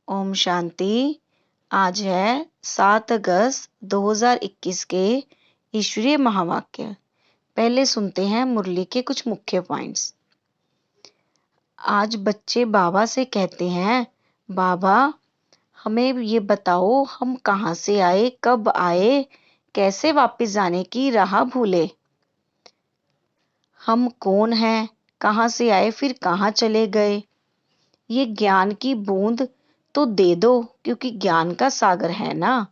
ओम शांति। आज है 7 अगस्त 2021 के ईश्वरीय महावाक्य। पहले सुनते हैं मुरली के कुछ मुख्य पॉइंट्स। आज बच्चे बाबा से कहते हैं, बाबा हमें ये बताओ हम कहाँ से आए, कब आए, कैसे वापस जाने की राह भूले। हम कौन हैं, कहाँ से आए, फिर कहाँ चले गए। ये ज्ञान की बूंद तो दे दो, क्योंकि ज्ञान का सागर है ना।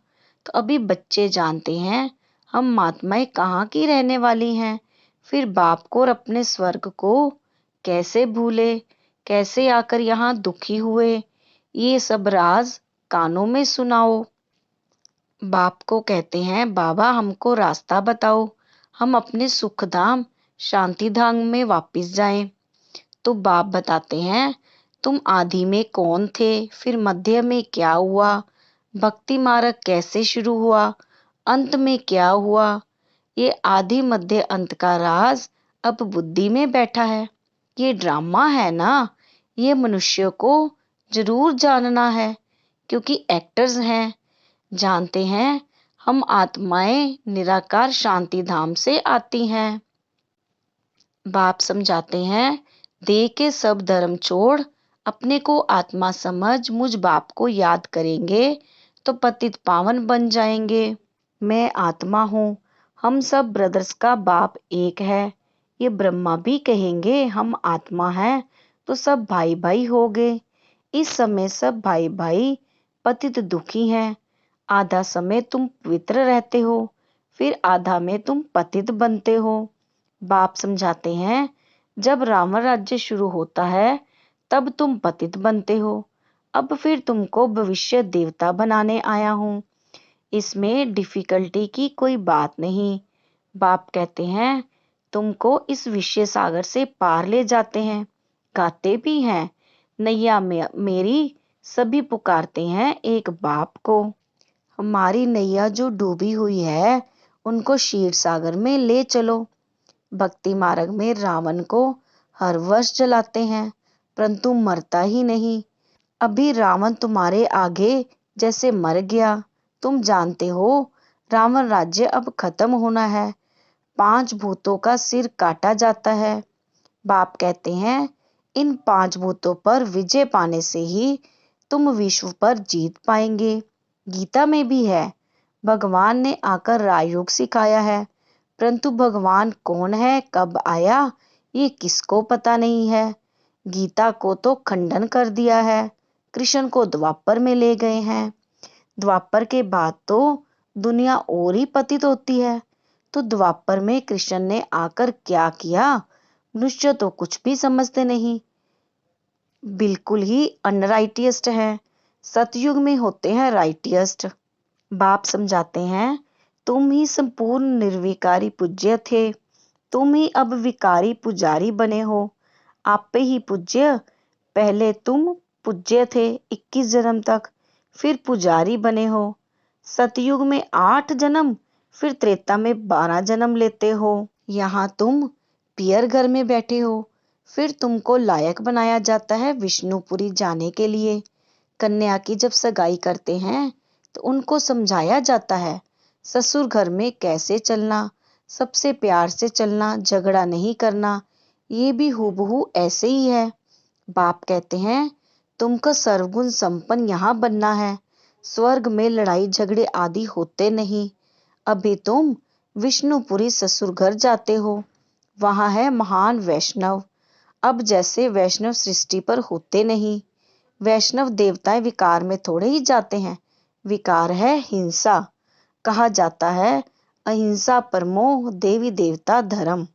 तो अभी बच्चे जानते हैं हम महात्माएं कहाँ की रहने वाली हैं। फिर बाप को और अपने स्वर्ग को कैसे भूले, कैसे आकर यहाँ दुखी हुए, ये सब राज कानों में सुनाओ। बाप को कहते हैं, बाबा हमको रास्ता बताओ, हम अपने सुखधाम शांति धाम में वापस जाएं। तो बाप बताते हैं, तुम आदि में कौन थे, फिर मध्य में क्या हुआ, भक्ति मार्ग कैसे शुरू हुआ, अंत में क्या हुआ। ये आदि मध्य अंत का राज अब बुद्धि में बैठा है। ये ड्रामा है ना, ये मनुष्य को जरूर जानना है, क्योंकि एक्टर्स हैं। जानते हैं हम आत्माएं निराकार शांति धाम से आती हैं। बाप समझाते हैं, देह के सब धर्म छोड़ अपने को आत्मा समझ मुझ बाप को याद करेंगे तो पतित पावन बन जाएंगे। मैं आत्मा हूँ, हम सब ब्रदर्स का बाप एक है। ये ब्रह्मा भी कहेंगे हम आत्मा हैं, तो सब भाई भाई हो गए। इस समय सब भाई भाई पतित दुखी हैं। आधा समय तुम पवित्र रहते हो, फिर आधा में तुम पतित बनते हो। बाप समझाते हैं, जब रावण राज्य शुरू होता है तब तुम पतित बनते हो। अब फिर तुमको भविष्य देवता बनाने आया हूँ। इसमें डिफिकल्टी की कोई बात नहीं। बाप कहते हैं, तुमको इस विषय सागर से पार ले जाते हैं। गाते भी हैं, नैया मेरी सभी पुकारते हैं एक बाप को। हमारी नैया जो डूबी हुई है उनको क्षीर सागर में ले चलो। भक्ति मार्ग में रावण को हर वर्ष जलाते हैं, परंतु मरता ही नहीं। अभी रावण तुम्हारे आगे जैसे मर गया। तुम जानते हो रावण राज्य अब खत्म होना है। 5 भूतों का सिर काटा जाता है। बाप कहते हैं, इन 5 भूतों पर विजय पाने से ही तुम विश्व पर जीत पाएंगे। गीता में भी है, भगवान ने आकर राजयोग सिखाया है, परंतु भगवान कौन है, कब आया, ये किसको पता नहीं है। गीता को तो खंडन कर दिया है। कृष्ण को द्वापर में ले गए हैं। द्वापर के बाद तो दुनिया और ही पतित होती है। तो द्वापर में कृष्ण ने आकर क्या किया, मनुष्य तो कुछ भी समझते नहीं, बिल्कुल ही अनराइटियस्ट है। सतयुग में होते हैं राइटियस्ट। बाप समझाते हैं, तुम ही संपूर्ण निर्विकारी पूज्य थे, तुम ही अब विकारी पुजारी बने हो। आप पे ही पूज्य, पहले तुम पूज्य थे 21 जन्म तक, फिर पुजारी बने हो। सतयुग में 8 जन्म, फिर त्रेता में 12 जन्म लेते हो। यहाँ तुम पियर घर में बैठे हो, फिर तुमको लायक बनाया जाता है विष्णुपुरी जाने के लिए। कन्या की जब सगाई करते हैं तो उनको समझाया जाता है ससुर घर में कैसे चलना, सबसे प्यार से चलना, झगड़ा नहीं करना। ये भी हूबहू ऐसे ही है। बाप कहते हैं, तुमको सर्वगुण संपन्न यहाँ बनना है। स्वर्ग में लड़ाई झगड़े आदि होते नहीं। अभी तुम विष्णुपुरी ससुर घर जाते हो, वहां है महान वैष्णव। अब जैसे वैष्णव सृष्टि पर होते नहीं। वैष्णव देवताएं विकार में थोड़े ही जाते हैं। विकार है हिंसा। कहा जाता है अहिंसा परमो देवी देवता धर्म।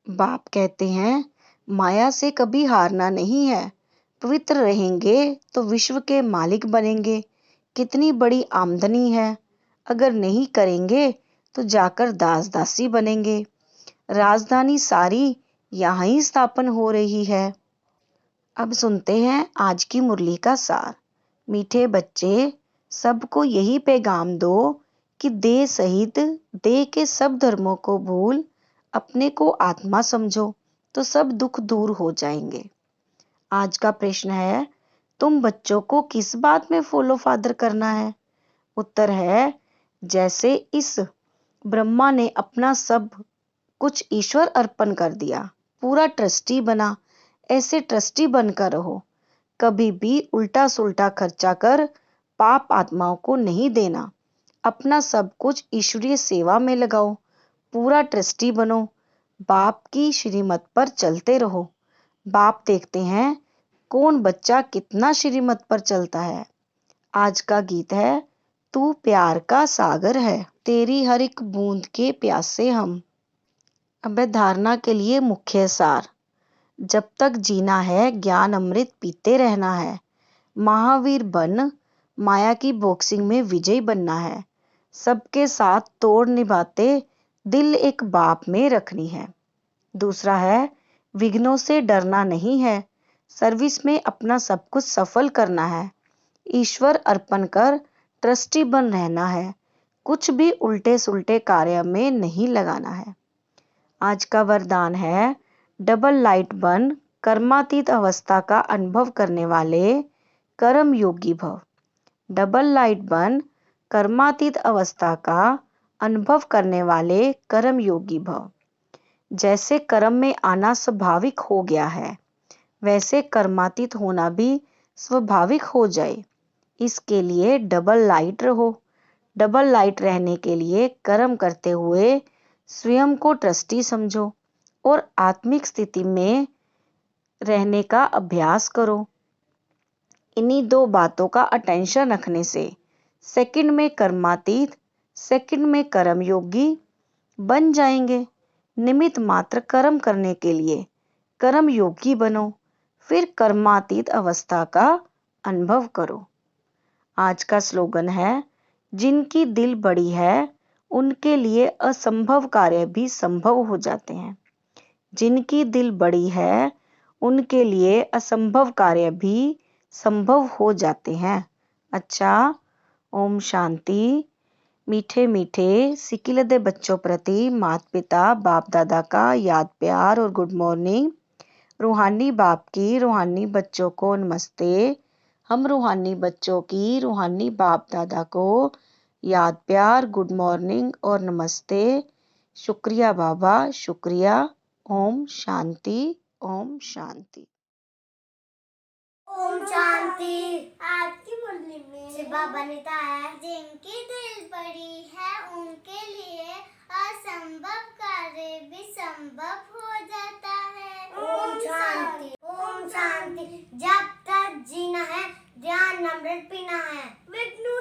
बाप कहते हैं, माया से कभी हारना नहीं है। पवित्र रहेंगे तो विश्व के मालिक बनेंगे। कितनी बड़ी आमदनी है, अगर नहीं करेंगे तो जाकर दास दासी बनेंगे। राजधानी सारी यहाँ ही स्थापन हो रही है। अब सुनते हैं आज की मुरली का सार। मीठे बच्चे, सबको यही पैगाम दो कि देह सहित देह के सब धर्मों को भूल अपने को आत्मा समझो, तो सब दुख दूर हो जाएंगे। आज का प्रश्न है, तुम बच्चों को किस बात में फॉलो फादर करना है? उत्तर है, जैसे इस ब्रह्मा ने अपना सब कुछ ईश्वर अर्पण कर दिया, पूरा ट्रस्टी बना, ऐसे ट्रस्टी बनकर रहो। कभी भी उल्टा सुल्टा खर्चा कर पाप आत्माओं को नहीं देना। अपना सब कुछ ईश्वरीय सेवा में लगाओ, पूरा ट्रस्टी बनो, बाप की श्रीमत पर चलते रहो। बाप देखते हैं कौन बच्चा कितना श्रीमत पर चलता है। आज का गीत है, तू प्यार का सागर है, तेरी हर एक बूंद के प्यासे हम। अब धारणा के लिए मुख्य सार। जब तक जीना है ज्ञान अमृत पीते रहना है। महावीर बन माया की बॉक्सिंग में विजयी बनना है। सबके साथ तोड़ निभाते दिल एक बाप में रखनी है। दूसरा है, विघ्नों से डरना नहीं है, सर्विस में अपना सब कुछ सफल करना है। ईश्वर अर्पण कर ट्रस्टी बन रहना है, कुछ भी उल्टे सुल्टे कार्य में नहीं लगाना है। आज का वरदान है, डबल लाइट बन कर्मातीत अवस्था का अनुभव करने वाले कर्म योगी भव। डबल लाइट बन कर्मातीत अवस्था का अनुभव करने वाले कर्म योगी भव। जैसे कर्म में आना स्वाभाविक हो गया है, वैसे कर्मातीत होना भी स्वाभाविक हो जाए, इसके लिए डबल लाइट रहो। डबल लाइट रहने के लिए कर्म करते हुए स्वयं को ट्रस्टी समझो और आत्मिक स्थिति में रहने का अभ्यास करो। इन्हीं दो बातों का अटेंशन रखने से सेकंड में कर्मातीत, सेकंड में कर्म योगी बन जाएंगे। निमित्त मात्र कर्म करने के लिए कर्म योगी बनो, फिर कर्मातीत अवस्था का अनुभव करो। आज का स्लोगन है, जिनकी दिल बड़ी है उनके लिए असंभव कार्य भी संभव हो जाते हैं। जिनकी दिल बड़ी है उनके लिए असंभव कार्य भी संभव हो जाते हैं। अच्छा, ओम शांति। मीठे मीठे सिकिलदे बच्चों प्रति माता पिता बाप दादा का याद प्यार और गुड मॉर्निंग। रूहानी बाप की रूहानी बच्चों को नमस्ते। हम रूहानी बच्चों की रूहानी बाप दादा को याद प्यार, गुड मॉर्निंग और नमस्ते। शुक्रिया बाबा, शुक्रिया। ओम शांति, ओम शांति। ओम शांति। आज की मुरली में शिवा बनिता है, जिनकी दिल बड़ी है उनके लिए असंभव कार्य भी संभव हो जाता है। ओम शांति, ओम शांति। जब तक जीना है ज्ञान अमृत पीना है, विघ्नों